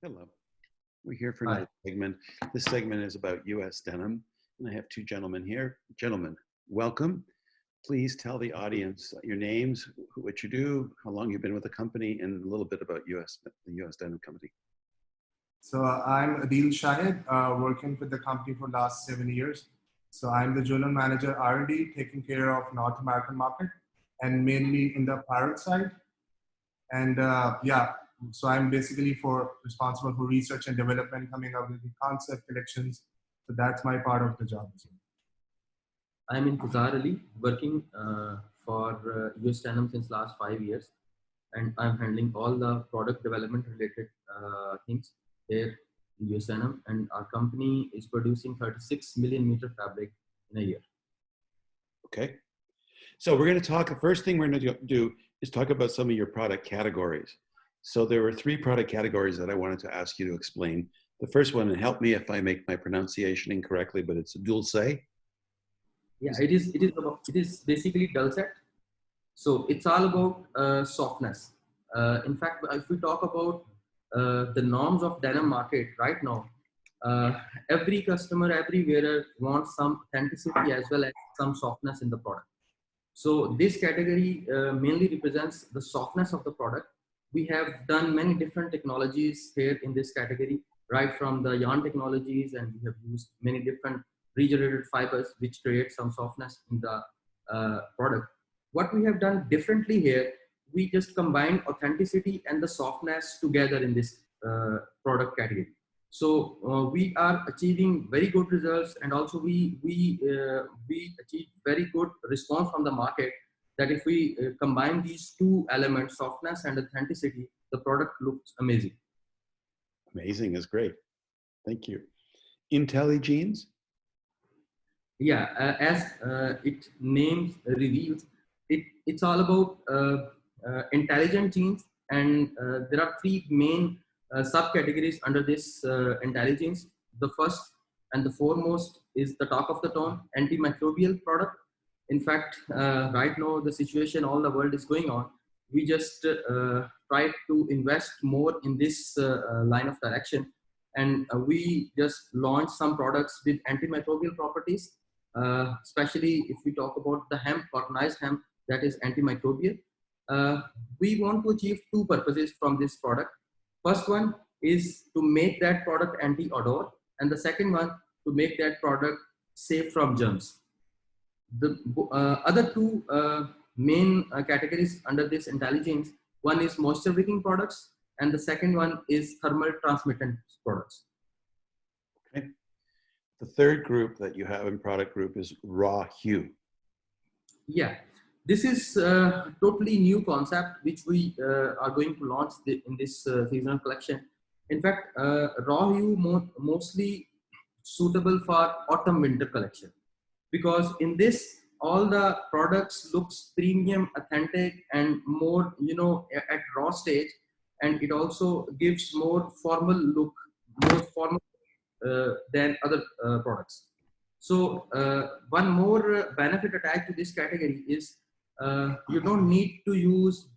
Hello. We're here for Hi. another segment. This segment is about U.S. denim, and I have two gentlemen here. Gentlemen, welcome. Please tell the audience your names, what you do, how long you've been with the company, and a little bit about the U.S. Denim Company. So I'm Adil Shahid, working with the company for the last 7 years. So I'm the general manager R&D, taking care of North American market and mainly in the apparel side. And so I'm basically responsible for research and development, coming up with the concept collections. So that's my part of the job as well. I'm in Ali, working for US Denim since last 5 years, and I'm handling all the product development related things here in US Denim, and our company is producing 36 million meter fabric in a year. Okay. So we're going to talk, the first thing we're going to do is talk about some of your product categories. So there were three product categories that I wanted to ask you to explain. The first one, and help me if I make my pronunciation incorrectly, but it's dulce. Yeah, it is basically dulcet. So it's all about softness. In fact, if we talk about the norms of denim market right now, uh, every customer, every wearer wants some authenticity as well as some softness in the product. So this category mainly represents the softness of the product. We have done many different technologies here in this category, right from the yarn technologies, and we have used many different regenerated fibers which create some softness in the product. What we have done differently here, we just combine authenticity and the softness together in this product category. So we are achieving very good results, and also we achieve very good response from the market. That if we combine these two elements, softness and authenticity, the product looks amazing. Amazing is great. Thank you. IntelliJeans. Yeah, as it names reveals, it's all about intelligent jeans, and there are three main subcategories under this intelligence. The first and the foremost is the talk of the town, antimicrobial product. In fact, right now the situation all the world is going on, we just try to invest more in this line of direction, and we just launched some products with antimicrobial properties, especially if we talk about the hemp, cottonized hemp, that is antimicrobial. Uh, we want to achieve two purposes from this product. First one is to make that product anti-odor, and the second one to make that product safe from germs. The other two main categories under this intelligence, one is moisture wicking products, and the second one is thermal transmittant products. Okay. The third group that you have in product group is raw hue. Yeah, this is a totally new concept which we are going to launch in this seasonal collection. In fact, raw hue mostly suitable for autumn winter collection, because in this all the products looks premium, authentic, and more at raw stage, and it also gives more formal look, more formal than other products. So one more benefit attached to this category is you don't need to use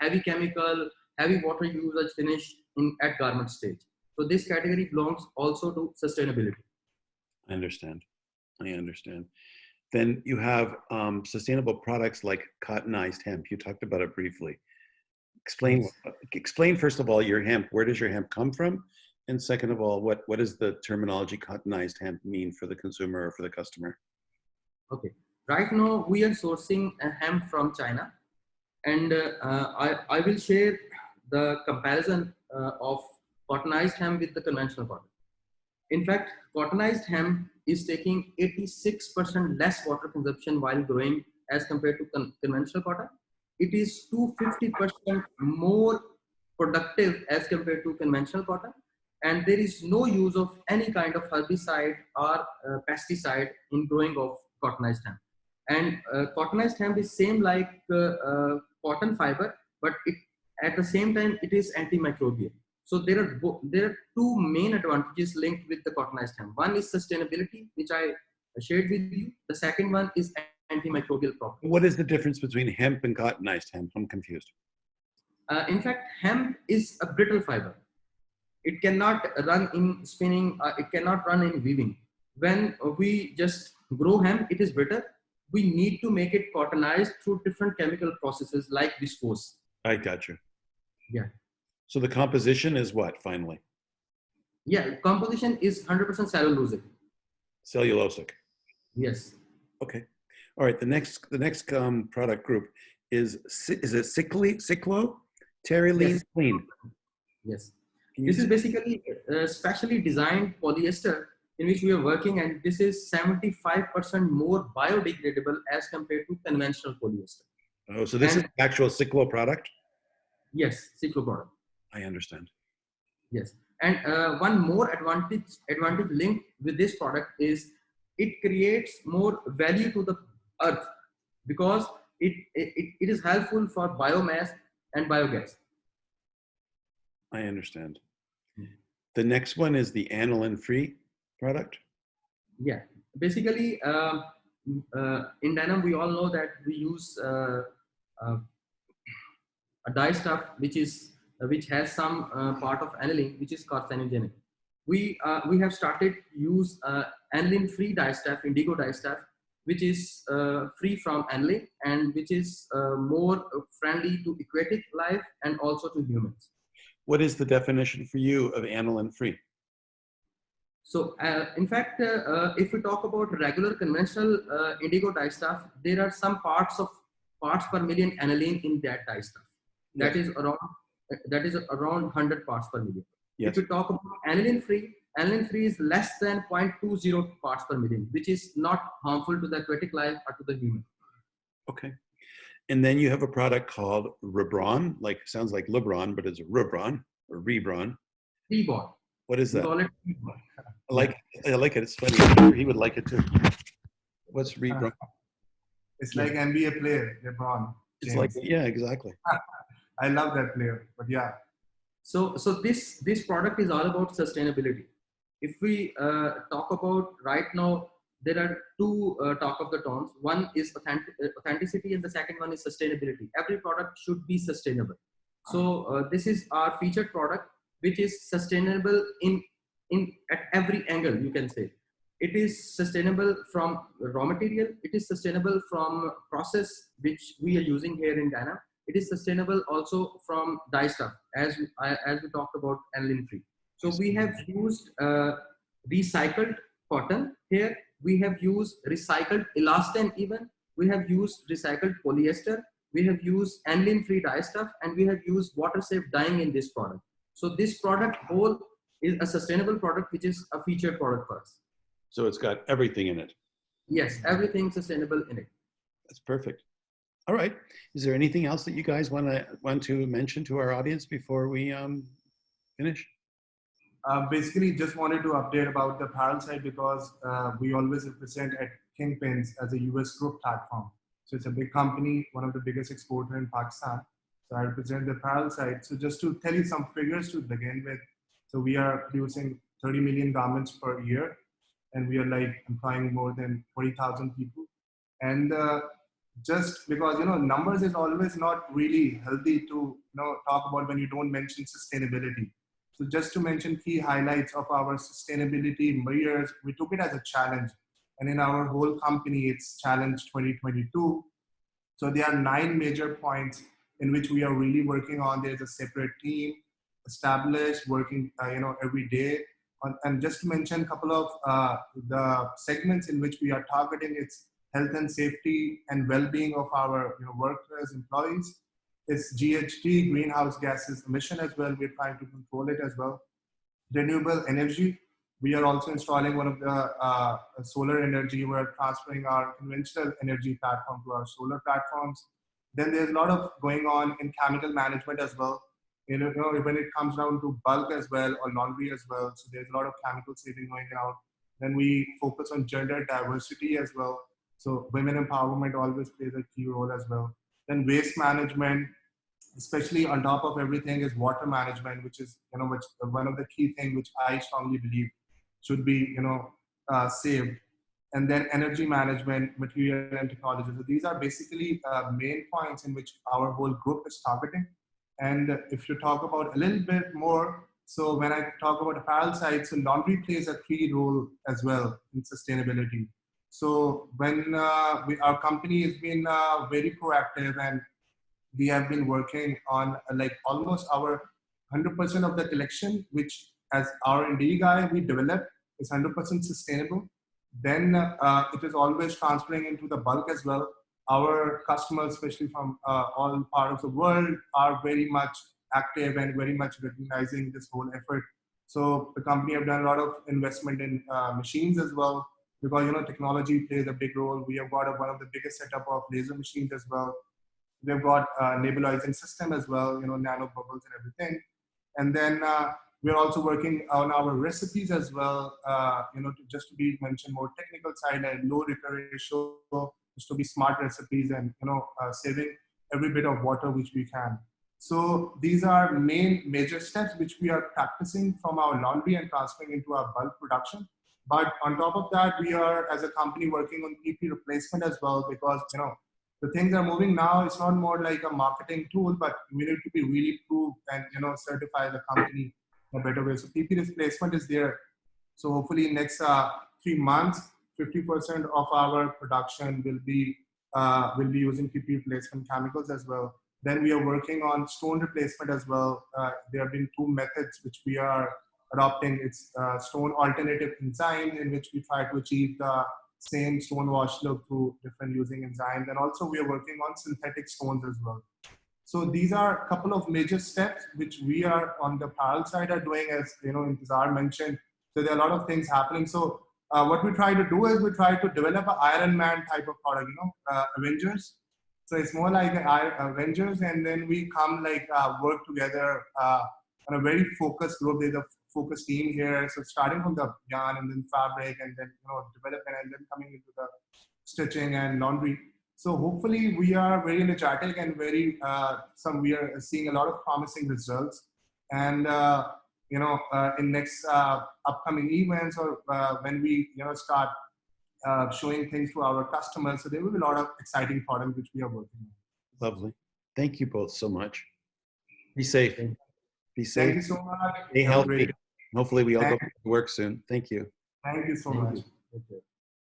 heavy chemical, heavy water usage finish at garment stage. So this category belongs also to sustainability. I understand. I understand. Then you have sustainable products like cottonized hemp. You talked about it briefly. Explain, Yes. explain first of all your hemp. Where does your hemp come from? And second of all, what does the terminology cottonized hemp mean for the consumer or for the customer? Okay. Right now we are sourcing a hemp from China, and I will share the comparison of cottonized hemp with the conventional cotton. In fact, cottonized hemp is taking 86% less water consumption while growing as compared to conventional cotton. It is 250% more productive as compared to conventional cotton. And there is no use of any kind of herbicide or pesticide in growing of cottonized hemp. And cottonized hemp is same like cotton fiber, but at the same time it is antimicrobial. So there are two main advantages linked with the cottonized hemp. One is sustainability, which I shared with you. The second one is antimicrobial properties. What is the difference between hemp and cottonized hemp? I'm confused. In fact, hemp is a brittle fiber. It cannot run in spinning. It cannot run in weaving. When we just grow hemp, it is better. We need to make it cottonized through different chemical processes like viscose. I got you. Yeah. So the composition is what finally? Yeah. Composition is 100% cellulosic. Cellulosic. Yes. Okay. All right. The next product group is it Cyclo? Terylene Yes. Clean. Yes. Can you This is basically specially designed polyester in which we are working, and this is 75% more biodegradable as compared to conventional polyester. Oh, so this is And actual Cyclo product? yes, cycloprodone. I understand. Yes, and one more advantage linked with this product is it creates more value to the earth because it is helpful for biomass and biogas. I understand. The next one is the aniline free product. Yeah, basically, in denim we all know that we use uh, a dye stuff which has some part of aniline which is carcinogenic. We have started use aniline free dye stuff, indigo dye stuff, which is free from aniline and which is more friendly to aquatic life and also to humans. What is the definition for you of aniline free? So, in fact, if we talk about regular conventional indigo dye stuff, there are some parts per million aniline in that dye stuff. That Yes. is around 100 parts per million. Yes. If we talk about aniline free is less than 0.20 parts per million, which is not harmful to the aquatic life or to the human. Okay. And then you have a product called Rebron, sounds like LeBron, but it's Rebron or Rebron. Reborn. What is We that? call it reborn. I like it. It's funny. I'm sure he would like it too. What's Rebron? It's like NBA player, LeBron. It's James. like, yeah, exactly. I love that player, but yeah. So this product is all about sustainability. If we talk about right now, there are two talk of the towns. One is authenticity, and the second one is sustainability. Every product should be sustainable. So this is our featured product, which is sustainable in at every angle. You can say it is sustainable from raw material. It is sustainable from process which we are using here in Dana. It is sustainable also from dye stuff, as we talked about aniline free. So we have used recycled cotton here. We have used recycled elastane even. We have used recycled polyester. We have used aniline free dye stuff, and we have used water safe dyeing in this product. So this product whole is a sustainable product, which is a featured product for us. So it's got everything in it. Yes, everything sustainable in it. That's perfect. All right. Is there anything else that you guys want to mention to our audience before we finish? Basically, just wanted to update about the apparel side because we always represent at Kingpins as a US group platform. So it's a big company, one of the biggest exporter in Pakistan. So I represent the apparel side. So just to tell you some figures to begin with. So we are producing 30 million garments per year, and we are like employing more than 40,000 people. And just because, numbers is always not really healthy to, talk about when you don't mention sustainability. So just to mention key highlights of our sustainability measures, we took it as a challenge. And in our whole company, it's Challenge 2022. So there are 9 major points in which we are really working on. There's a separate team established, working, every day. And just to mention a couple of the segments in which we are targeting, it's health and safety and well-being of our workers, employees. It's GHG, greenhouse gases emission as well. We're trying to control it as well. Renewable energy. We are also installing one of the solar energy. We're transferring our conventional energy platform to our solar platforms. Then there's a lot of going on in chemical management as well. When it comes down to bulk as well or laundry as well. So there's a lot of chemical saving going around. Then we focus on gender diversity as well. So women empowerment always plays a key role as well. Then waste management, especially on top of everything, is water management, which is which one of the key things which I strongly believe should be saved. And then energy management, material and technology. So these are basically main points in which our whole group is targeting. And if you talk about a little bit more, So when I talk about apparel side, so laundry plays a key role as well in sustainability. So when our company has been very proactive, and we have been working on like almost our 100% of the collection, which as R&D guy we develop is 100% sustainable. Then it is always transferring into the bulk as well. Our customers, especially from all part of the world, are very much active and very much recognizing this whole effort. So the company have done a lot of investment in machines as well, because technology plays a big role. We have got one of the biggest setup of laser machines as well. We've got nebulizing system as well, nano bubbles and everything. And then we're also working on our recipes as well, just to be mentioned more technical side and low recurring ratio, just to be smart recipes and, saving every bit of water which we can. So these are major steps which we are practicing from our laundry and transferring into our bulk production. But on top of that, we are as a company working on PP replacement as well, because, the things are moving now. It's not more like a marketing tool, but we need to be really proved and certify the company in a better way. So PP replacement is there. So hopefully in next 3 months, 50% of our production will be using PP replacement chemicals as well. Then we are working on stone replacement as well. There have been 2 methods which we are adopting. It's stone alternative enzyme, in which we try to achieve the same stone wash look through different using enzymes. And also we are working on synthetic stones as well. So these are a couple of major steps which we are on the apparel side are doing, as Intizar mentioned. So there are a lot of things happening. So what we try to do is we try to develop an Iron Man type of product, Avengers. So it's more like Avengers, and then we come like work together on a very focused group. There's a focused team here. So starting from the yarn and then fabric and then development and then coming into the stitching and laundry. So hopefully we are very energetic and very we are seeing a lot of promising results. And in next upcoming events or when we start showing things to our customers, so there will be a lot of exciting products which we are working on. Lovely. Thank you both so much. Be safe. Be safe. Thank you so much. Stay healthy. Hopefully we all go back to work soon. Thank you. Thank you so much. Okay.